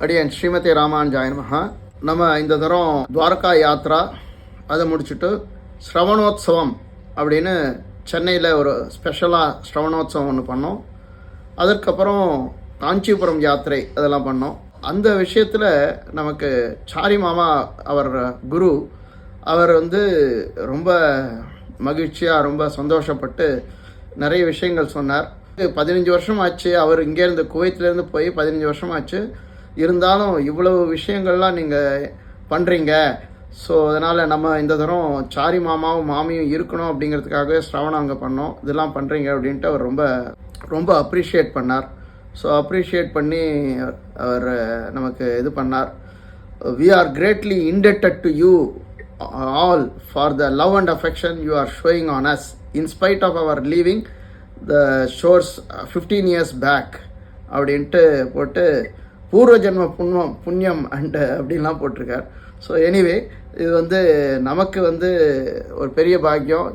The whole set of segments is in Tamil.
அடியன் ஸ்ரீமதி ராமானுஜாய நமஹ. நம்ம இந்த தரம் துவாரகா யாத்ரா அதை முடிச்சுட்டு ஸ்ரவணோத்சவம் அப்படின்னு சென்னையில் ஒரு ஸ்பெஷலாக ஸ்ரவணோத்சவம் ஒன்று பண்ணோம். அதற்கப்புறம் காஞ்சிபுரம் யாத்திரை அதெல்லாம் பண்ணோம். அந்த விஷயத்தில் நமக்கு சாரி மாமா அவர் குரு அவர் ரொம்ப மகிழ்ச்சியாக ரொம்ப சந்தோஷப்பட்டு நிறைய விஷயங்கள் சொன்னார். 15 வருஷம் ஆச்சு, அவர் இங்கேருந்து குவைத்திலேருந்து போய் 15 வருஷம் ஆச்சு. இருந்தாலும் இவ்வளவு விஷயங்கள்லாம் நீங்கள் பண்ணுறீங்க. ஸோ அதனால் நம்ம இந்த தரம் சாரி மாமாவும் மாமியும் இருக்கணும் அப்படிங்கிறதுக்காகவே ஸ்ரவணம் அங்கே பண்ணோம். இதெல்லாம் பண்ணுறீங்க அப்படின்ட்டு அவர் ரொம்ப ரொம்ப அப்ரிஷியேட் பண்ணார். ஸோ அப்ரிஷியேட் பண்ணி அவர் நமக்கு இது பண்ணார். We are greatly indebted to you all for the love and affection you are showing on us in spite of our leaving the shores 15 years back அப்படின்ட்டு போட்டு பூர்வ ஜென்ம புண்ணியம் அண்ட் அப்படின்லாம் போட்டிருக்கார். ஸோ எனிவே இது நமக்கு ஒரு பெரிய பாக்கியம்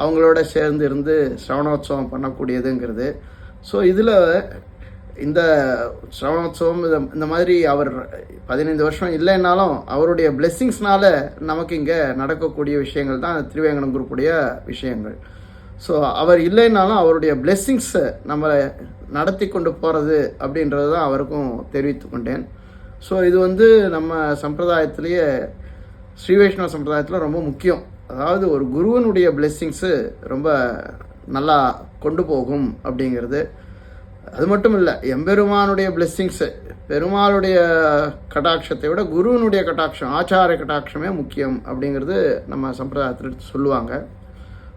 அவங்களோட சேர்ந்து இருந்து ஸ்ரவணோத்சவம் பண்ணக்கூடியதுங்கிறது. ஸோ இதில் இந்த ஸ்ரவணோத்சவம் இந்த மாதிரி அவர் 15 வருஷம் இல்லைன்னாலும் அவருடைய பிளெஸ்ஸிங்ஸ்னால நமக்கு இங்கே நடக்கக்கூடிய விஷயங்கள் தான் திருவேங்கடம் குரூப்புடைய விஷயங்கள். ஸோ அவர் இல்லைன்னாலும் அவருடைய பிளெஸ்ஸிங்ஸை நம்ம நடத்தி கொண்டு போகிறது அப்படின்றது தான் அவருக்கும் தெரிவித்து கொண்டேன். ஸோ இது நம்ம சம்பிரதாயத்திலேயே ஸ்ரீ வைஷ்ணவ சம்பிரதாயத்தில் ரொம்ப முக்கியம். அதாவது ஒரு குருவனுடைய பிளெஸ்ஸிங்ஸு ரொம்ப நல்லா கொண்டு போகும் அப்படிங்கிறது. அது மட்டும் இல்லை, எம்பெருமானுடைய பிளெஸ்ஸிங்ஸு, பெருமாளுடைய கட்டாட்சத்தை விட குருவனுடைய கட்டாட்சம், ஆச்சார கட்டாட்சமே முக்கியம் அப்படிங்கிறது நம்ம சம்பிரதாயத்தில் சொல்லுவாங்க.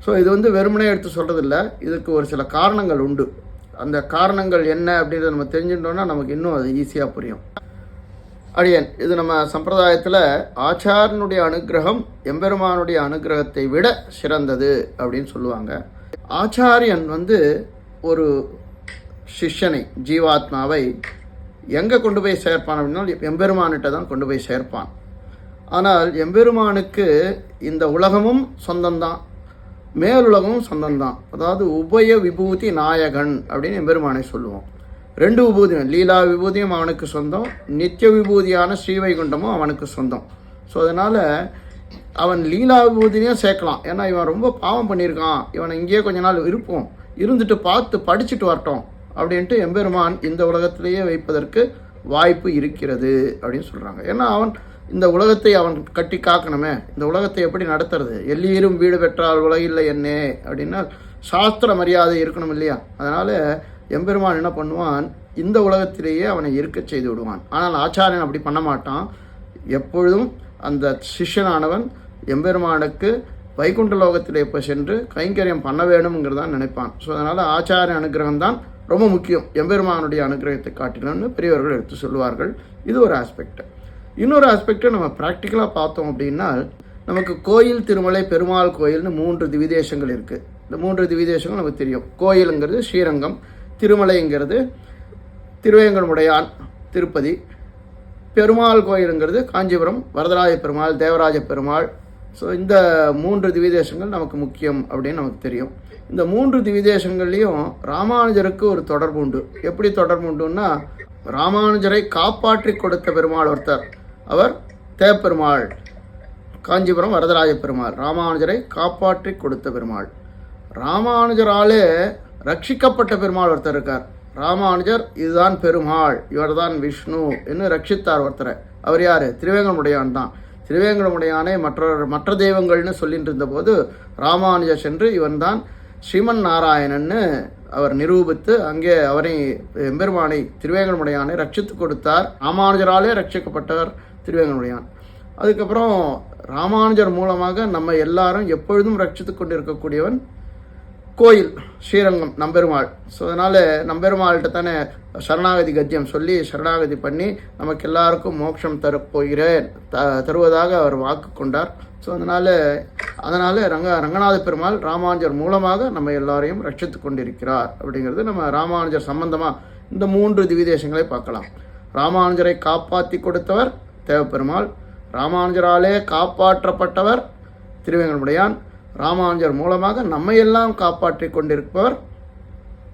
ஸோ இது வெறுமனே எடுத்து சொல்கிறதில்ல, இதுக்கு ஒரு சில காரணங்கள் உண்டு. அந்த காரணங்கள் என்ன அப்படின்றத நம்ம தெரிஞ்சுட்டோம்னா நமக்கு இன்னும் அது ஈஸியாக புரியும். அடியன் இது நம்ம சம்பிரதாயத்தில் ஆச்சாரனுடைய அனுகிரகம் எம்பெருமானுடைய அனுகிரகத்தை விட சிறந்தது அப்படின்னு சொல்லுவாங்க. ஆச்சாரியன் ஒரு சிஷ்யனை, ஜீவாத்மாவை எங்கே கொண்டு போய் சேர்ப்பான் அப்படின்னா எம்பெருமானிட்ட தான் கொண்டு போய் சேர்ப்பான். ஆனால் எம்பெருமானுக்கு இந்த உலகமும் சொந்தம்தான், மேலுலகமும் சொந்தம்தான். அதாவது உபய விபூதி நாயகன் அப்படின்னு எம்பெருமானை சொல்லுவோம். 2 விபூதியும், லீலா விபூதியும் அவனுக்கு சொந்தம், நித்திய விபூதியான ஸ்ரீவைகுண்டமும் அவனுக்கு சொந்தம். ஸோ அதனால் அவன் லீலா விபூதியும் சேர்க்கலாம். ஏன்னா இவன் ரொம்ப பாவம் பண்ணியிருக்கான், இவனை இங்கேயே கொஞ்ச நாள் இருந்துட்டு பார்த்து படிச்சுட்டு வரட்டும் அப்படின்ட்டு எம்பெருமான் இந்த உலகத்திலேயே வைப்பதற்கு வாய்ப்பு இருக்கிறது அப்படின்னு சொல்கிறாங்க. ஏன்னா அவன் இந்த உலகத்தை அவன் கட்டி காக்கணுமே, இந்த உலகத்தை எப்படி நடத்துறது, எல்லீரும் வீடு பெற்றால் உலகில்லை என்னே அப்படின்னா சாஸ்திர மரியாதை இருக்கணும் இல்லையா. அதனால் எம்பெருமான் என்ன பண்ணுவான், இந்த உலகத்திலேயே அவனை இருக்க செய்து விடுவான். ஆனால் ஆச்சாரியன் அப்படி பண்ண மாட்டான். எப்பொழுதும் அந்த சிஷ்யனானவன் எம்பெருமானுக்கு வைகுண்ட லோகத்தில் இப்போ சென்று கைங்கரியம் பண்ண வேணுங்கிறதான் நினைப்பான். ஸோ அதனால் ஆச்சாரிய அனுகிரகம் தான் ரொம்ப முக்கியம், எம்பெருமானுடைய அனுகிரகத்தை காட்டினோன்னு பெரியவர்கள் எடுத்து சொல்லுவார்கள். இது ஒரு ஆஸ்பெக்ட். இன்னொரு ஆஸ்பெக்டை நம்ம ப்ராக்டிக்கலாக பார்த்தோம் அப்படின்னா, நமக்கு கோயில், திருமலை, பெருமாள் கோயில்னு 3 திவிதேசங்கள் இருக்குது. இந்த 3 திவிதேசங்கள் நமக்கு தெரியும். கோயிலுங்கிறது ஸ்ரீரங்கம், திருமலைங்கிறது திருவேங்கடமுடையான் திருப்பதி, பெருமாள் கோயிலுங்கிறது காஞ்சிபுரம் வரதராஜ பெருமாள், தேவராஜ பெருமாள். ஸோ இந்த 3 திவிதேசங்கள் நமக்கு முக்கியம் அப்படின்னு நமக்கு தெரியும். இந்த 3 திவிதேசங்கள்லேயும் ராமானுஜருக்கு ஒரு தொடர்பு உண்டு. எப்படி தொடர்பு உண்டுன்னா, ராமானுஜரை காப்பாற்றி கொடுத்த பெருமாள் ஒருத்தர், அவர் தேப்பெருமாள். காஞ்சிபுரம் வரதராஜ பெருமாள் ராமானுஜரை காப்பாற்றி கொடுத்த பெருமாள். ராமானுஜராலே ரட்சிக்கப்பட்ட பெருமாள் ஒருத்தர் இருக்கார். ராமானுஜர் இதுதான் பெருமாள், இவர் தான் விஷ்ணு என்று ரட்சித்தார் ஒருத்தரை. அவர் யார்? திருவேங்கடமுடையான் தான். திருவேங்கடமுடையானே மற்ற தெய்வங்கள்னு சொல்லிட்டு இருந்தபோது ராமானுஜர் சென்று இவன் தான் ஸ்ரீமன் நாராயணன்னு அவர் நிரூபித்து அங்கே அவரை எம்பெருமானை திருவேங்கடமுடையானை ரட்சித்து கொடுத்தார். ராமானுஜராலே ரட்சிக்கப்பட்டவர் திருவேங்கடமுடையான். அதுக்கப்புறம் ராமானுஜர் மூலமாக நம்ம எல்லாரும் எப்பொழுதும் ரட்சித்து கொண்டிருக்கக்கூடியவன் கோயில் ஸ்ரீரங்கம் நம்பெருமாள். ஸோ அதனால் நம்பெருமாள்கிட்ட தானே சரணாகதி கத்தியம் சொல்லி சரணாகதி பண்ணி நமக்கு எல்லாருக்கும் மோட்சம் தருவதாக அவர் வாக்கு கொண்டார். ஸோ அதனால் ரங்கநாத பெருமாள் ராமானுஜர் மூலமாக நம்ம எல்லாரையும் ரட்சித்து கொண்டிருக்கிறார் அப்படிங்கிறது நம்ம ராமானுஜர் சம்பந்தமாக இந்த 3 திவிதேசங்களை பார்க்கலாம். ராமானுஜரை காப்பாற்றி கொடுத்தவர் தேவப்பெருமாள், ராமானுஜராலே காப்பாற்றப்பட்டவர் திருவேங்கடமுடையான், ராமானுஜர் மூலமாக நம்மையெல்லாம் காப்பாற்றி கொண்டிருப்பவர்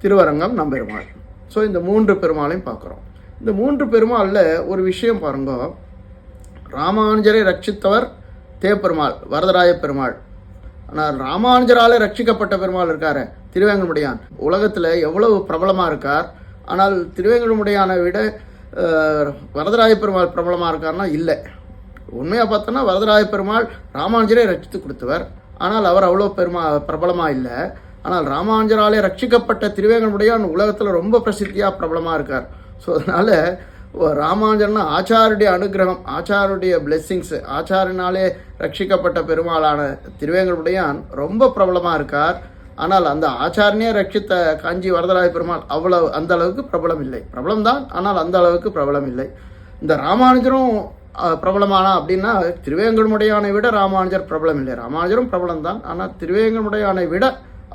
திருவரங்கம் நம்பெருமாள். ஸோ இந்த 3 பெருமாளையும் பார்க்குறோம். இந்த 3 பெருமாளில் ஒரு விஷயம் பாருங்க. ராமானுஜரை ரட்சித்தவர் தேப்பெருமாள், வரதராய பெருமாள். ஆனால் ராமானுஜரால் ரட்சிக்கப்பட்ட பெருமாள் இருக்காரு திருவேங்கடமுடையான். உலகத்தில் எவ்வளவு பிரபலமாக இருக்கார். ஆனால் திருவேங்கடமுடையானை விட வரதராய பெருமாள் பிரபலமாக இருக்காருன்னா இல்லை. உண்மையாக பார்த்தோன்னா வரதராய பெருமாள் ராமானுஜரை ரட்சித்து கொடுத்தவர். ஆனால் அவர் அவ்வளோ பிரபலமாக இல்லை. ஆனால் ராமானுஜராலே ரட்சிக்கப்பட்ட திருவேங்கடமுடையான் உலகத்தில் ரொம்ப பிரசித்தியாக பிரபலமாக இருக்கார். ஸோ அதனால் ராமானுஜர்னா ஆச்சாருடைய அனுகிரகம், ஆச்சாருடைய பிளெஸ்ஸிங்ஸு, ஆச்சாரினாலே ரட்சிக்கப்பட்ட பெருமாளான திருவேங்கடமுடையான் ரொம்ப பிரபலமாக இருக்கார். ஆனால் அந்த ஆச்சாரனே ரட்சித்த காஞ்சி வரதராய பெருமாள் அவ்வளவு அந்த அளவுக்கு பிரபலம் இல்லை. பிரபலம்தான், ஆனால் அந்த அளவுக்கு பிரபலம் இல்லை. இந்த ராமானுஜரும் பிரபலமானா அப்படின்னா திருவேங்கடமுடையானை விட ராமானுஜர் பிரபலம் இல்லை. ராமானுஜரும் பிரபலம்தான், ஆனால் திருவேங்கடமுடையானை விட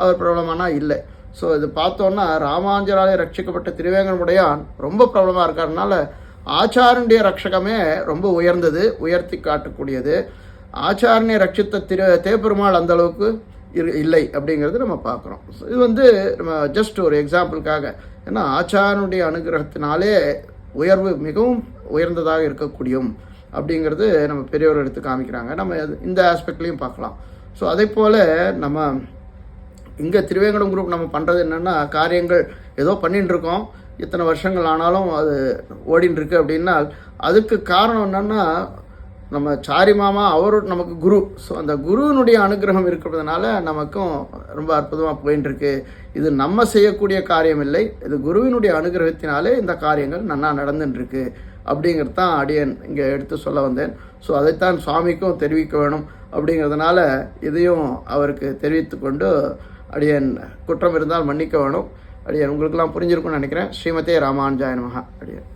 அவர் பிரபலமானா இல்லை. ஸோ இது பார்த்தோன்னா ராமானுஜராலே ரட்சிக்கப்பட்ட திருவேங்கடமுடையான் ரொம்ப பிரபலமாக இருக்கிறதுனால ஆச்சாரனுடைய ரட்சகமே ரொம்ப உயர்ந்தது, உயர்த்தி காட்டக்கூடியது. ஆச்சாரனை ரட்சித்த தேப்பெருமாள் அந்த அளவுக்கு இல்லை அப்படிங்கிறது நம்ம பார்க்குறோம். இது நம்ம ஜஸ்ட் ஒரு எக்ஸாம்பிளுக்காக, ஏன்னா ஆச்சாரனுடைய அனுகிரகத்தினாலே உயர்வு மிகவும் உயர்ந்ததாக இருக்கக்கூடியும் அப்படிங்கிறது நம்ம பெரியவர் எடுத்து காமிக்கிறாங்க. நம்ம இந்த ஆஸ்பெக்ட்லேயும் பார்க்கலாம். ஸோ அதே போல் நம்ம இங்கே திருவேங்கடம் குரூப் நம்ம பண்ணுறது என்னென்னா, காரியங்கள் ஏதோ பண்ணிட்டு இருக்கோம், இத்தனை வருஷங்கள் ஆனாலும் அது ஓடின்னு இருக்கு அப்படின்னா அதுக்கு காரணம் என்னென்னா நம்ம சாரி மாமா அவரோட நமக்கு குரு. ஸோ அந்த குருவினுடைய அனுகிரகம் இருக்கிறதுனால நமக்கும் ரொம்ப அற்புதமாக போயின்னு இருக்கு. இது நம்ம செய்யக்கூடிய காரியம் இல்லை, இது குருவினுடைய அனுகிரகத்தினாலே இந்த காரியங்கள் நன்னா நடந்துட்டுருக்கு அப்படிங்கிறது தான் அடியன் இங்கே எடுத்து சொல்ல வந்தேன். ஸோ அதைத்தான் சுவாமிக்கும் தெரிவிக்க வேணும் அப்படிங்கிறதுனால இதையும் அவருக்கு தெரிவித்து கொண்டு, அடியன் குற்றம் இருந்தால் மன்னிக்க வேணும். அடியன் உங்களுக்கெல்லாம் புரிஞ்சிருக்கும்னு நினைக்கிறேன். ஸ்ரீமதே ராமானுஜாய நமஹ. அடியன்